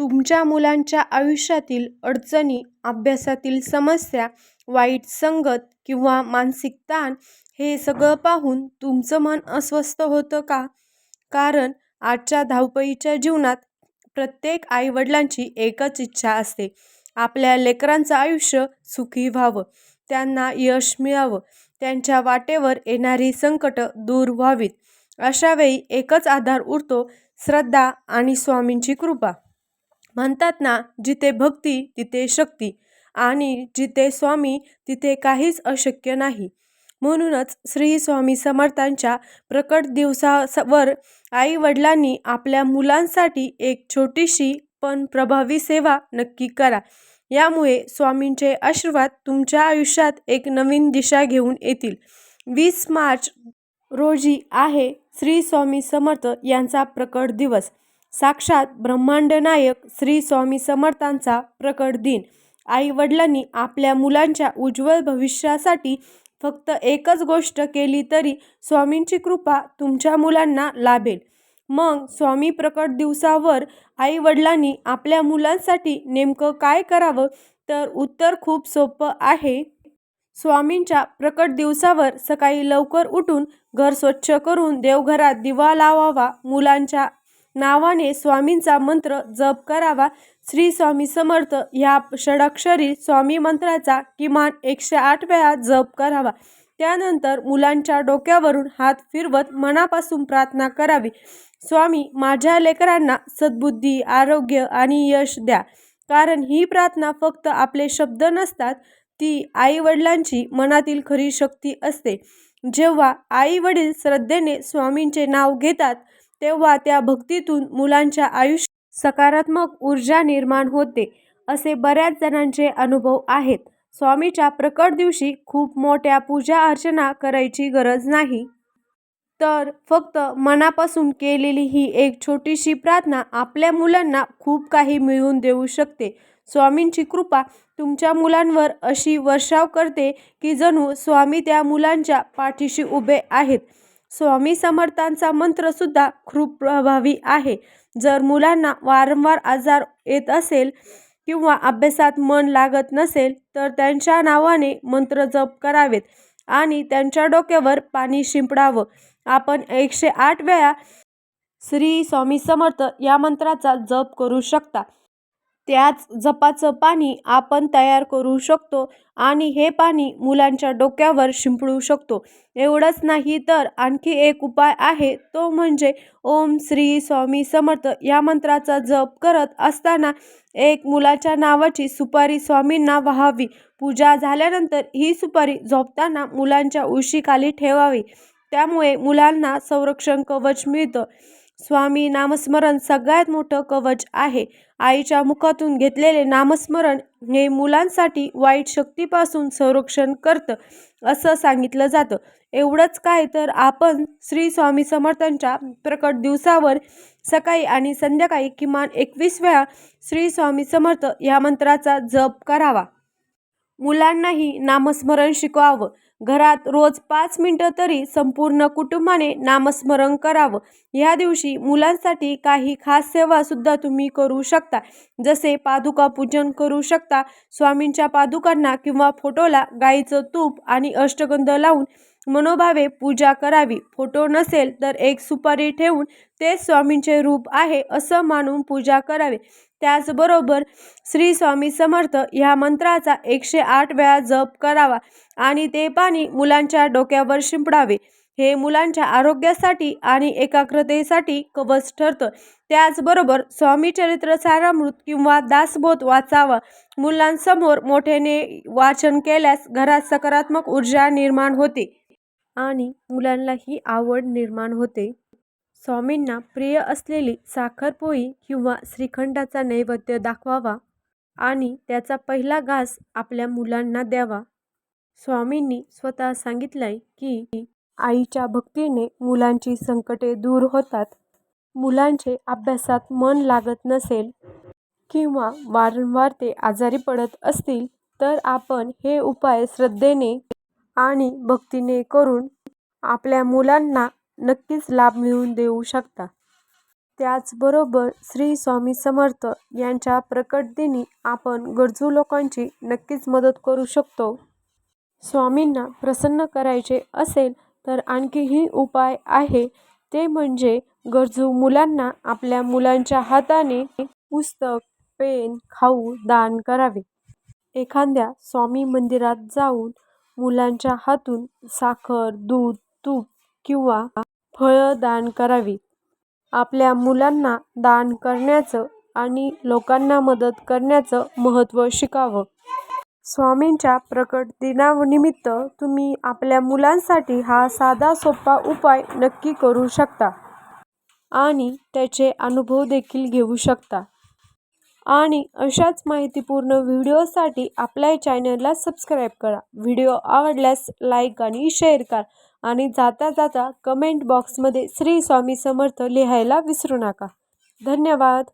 तुमच्या मुलांच्या आयुष्यातील अडचणी, अभ्यासातील समस्या, वाईट संगत किंवा मानसिक ताण हे सगळं पाहून तुमचं मन अस्वस्थ होतं का? कारण आजच्या धावपळीच्या जीवनात प्रत्येक आईवडिलांची एकच इच्छा असते, आपल्या लेकरांचं आयुष्य सुखी व्हावं, त्यांना यश मिळावं, त्यांच्या वाटेवर येणारी संकटं दूर व्हावीत. अशा वेळी एकच आधार उरतो, श्रद्धा आणि स्वामींची कृपा. म्हणतात ना, जिथे भक्ती तिथे शक्ती आणि जिथे स्वामी तिथे काहीच अशक्य नाही. म्हणूनच श्री स्वामी समर्थांच्या प्रकट दिवसावर आई वडिलांनी आपल्या मुलांसाठी एक छोटीशी पण प्रभावी सेवा नक्की करा. यामुळे स्वामींचे आशीर्वाद तुमच्या आयुष्यात एक नवीन दिशा घेऊन येतील. 20 मार्च रोजी आहे श्री स्वामी समर्थ यांचा प्रकट दिवस. साक्षात ब्रह्मांड नायक श्री स्वामी समर्थांचा प्रकट दिन. आई वडिलांनी आपल्या मुलांच्या उज्ज्वल भविष्यासाठी फक्त एकच गोष्ट केली तरी स्वामींची कृपा तुमच्या मुलांना लाभेल. मग स्वामी प्रकट दिवसावर आई वडिलांनी आपल्या मुलांसाठी नेमकं काय करावं? तर उत्तर खूप सोपं आहे. स्वामींच्या प्रकट दिवसावर सकाळी लवकर उठून घर स्वच्छ करून देवघरात दिवा लावावा, मुलांच्या नावाने स्वामींचा मंत्र जप करावा. श्री स्वामी समर्थ ह्या षडाक्षरी स्वामी मंत्राचा किमान 108 वेळा जप करावा. त्यानंतर मुलांच्या डोक्यावरून हात फिरवत मनापासून प्रार्थना करावी, स्वामी माझ्या लेकरांना सद्बुद्धी, आरोग्य आणि यश द्या. कारण ही प्रार्थना फक्त आपले शब्द नसतात, ती आई वडिलांची मनातील खरी शक्ती असते. जेव्हा आई वडील श्रद्धेने स्वामींचे नाव घेतात तेव्हा त्या भक्तीतून मुलांच्या आयुष्यात सकारात्मक ऊर्जा निर्माण होते. असे बऱ्याच जणांचे अनुभव आहेत. स्वामीच्या प्रकट दिवशी खूप मोठ्या पूजा अर्चना करायची गरज नाही, तर फक्त मनापासून केलेली ही एक छोटीशी प्रार्थना आपल्या मुलांना खूप काही मिळवून देऊ शकते. स्वामींची कृपा तुमच्या मुलांवर अशी वर्षाव करते की जणू स्वामी त्या मुलांच्या पाठीशी उभे आहेत. स्वामी समर्थांचा मंत्र सुद्धा खूप प्रभावी आहे. जर मुलांना वारंवार आजार येत असेल किंवा अभ्यासात मन लागत नसेल तर त्यांच्या नावाने मंत्र जप करावेत आणि त्यांच्या डोक्यावर पाणी शिंपडावं. आपण 108 वेळा श्री स्वामी समर्थ या मंत्राचा जप करू शकता. त्याच जपाचं पाणी आपण तयार करू शकतो आणि हे पाणी मुलांच्या डोक्यावर शिंपडू शकतो. एवढंच नाही तर आणखी एक उपाय आहे, तो म्हणजे ओम श्री स्वामी समर्थ या मंत्राचा जप करत असताना एक मुलाच्या नावाची सुपारी स्वामींना वाहावी. पूजा झाल्यानंतर ही सुपारी झोपताना मुलांच्या उशीखाली ठेवावी. त्यामुळे मुलांना संरक्षण कवच मिळतं. स्वामी नामस्मरण सगळ्यात मोठं कवच आहे. आईच्या मुखातून घेतलेले नामस्मरण हे मुलांसाठी वाईट शक्तीपासून संरक्षण करतं असं सांगितलं जातं. एवढंच काय तर आपण श्री स्वामी समर्थांच्या प्रकट दिवसावर सकाळी आणि संध्याकाळी किमान 21 वेळा श्री स्वामी समर्थ या मंत्राचा जप करावा. मुलांनाही नामस्मरण शिकवावं. घरात रोज 5 मिनिटं तरी संपूर्ण कुटुंबाने नामस्मरण करावं. ह्या दिवशी मुलांसाठी काही खास सेवा सुद्धा तुम्ही करू शकता. जसे पादुका पूजन करू शकता. स्वामींच्या पादुकांना किंवा फोटोला गाईचं तूप आणि अष्टगंध लावून मनोभावे पूजा करावी. फोटो नसेल तर एक सुपारी ठेवून ते स्वामींचे रूप आहे असं मानून पूजा करावी. त्याचबरोबर श्री स्वामी समर्थ ह्या मंत्राचा 108 वेळा जप करावा आणि ते पाणी मुलांच्या डोक्यावर शिंपडावे. हे मुलांच्या आरोग्यासाठी आणि एकाग्रतेसाठी कवच ठरतं. त्याचबरोबर स्वामी चरित्र सारामृत किंवा दासबोध वाचावा. मुलांसमोर मोठ्याने वाचन केल्यास घरात सकारात्मक ऊर्जा निर्माण होते आणि मुलांनाही आवड निर्माण होते. स्वामींना प्रिय असलेली साखरपोळी किंवा श्रीखंडाचा नैवेद्य दाखवावा आणि त्याचा पहिला घास आपल्या मुलांना द्यावा. स्वामींनी स्वतः सांगितलंय की आईच्या भक्तीने मुलांची संकटे दूर होतात. मुलांचे अभ्यासात मन लागत नसेल किंवा वारंवार ते आजारी पडत असतील तर आपण हे उपाय श्रद्धेने आणि भक्तीने करून आपल्या मुलांना नक्कीच लाभ मिळवून देऊ शकता. त्याचबरोबर श्री स्वामी समर्थ यांच्या प्रकट दिनी आपण गरजू लोकांची नक्कीच मदत करू शकतो. स्वामींना प्रसन्न करायचे असेल तर आणखीही उपाय आहे, ते म्हणजे गरजू मुलांना आपल्या मुलांच्या हाताने पुस्तक, पेन, खाऊ दान करावे. एखाद्या स्वामी मंदिरात जाऊन मुलांच्या हातून साखर, दूध, तूप किंवा फळं दान करावी. आपल्या मुलांना दान करण्याचं आणि लोकांना मदत करण्याचं महत्त्व शिकावं. स्वामींच्या प्रकट दिनानिमित्त तुम्ही आपल्या मुलांसाठी हा साधा सोपा उपाय नक्की करू शकता आणि त्याचे अनुभव देखील घेऊ शकता. आणि अशाच माहितीपूर्ण व्हिडिओसाठी आपल्या चॅनलला सबस्क्राईब करा. व्हिडिओ आवडल्यास लाईक आणि शेअर करा आणि जाता जाता कमेंट बॉक्समध्ये श्री स्वामी समर्थ लिहायला विसरू नका. धन्यवाद.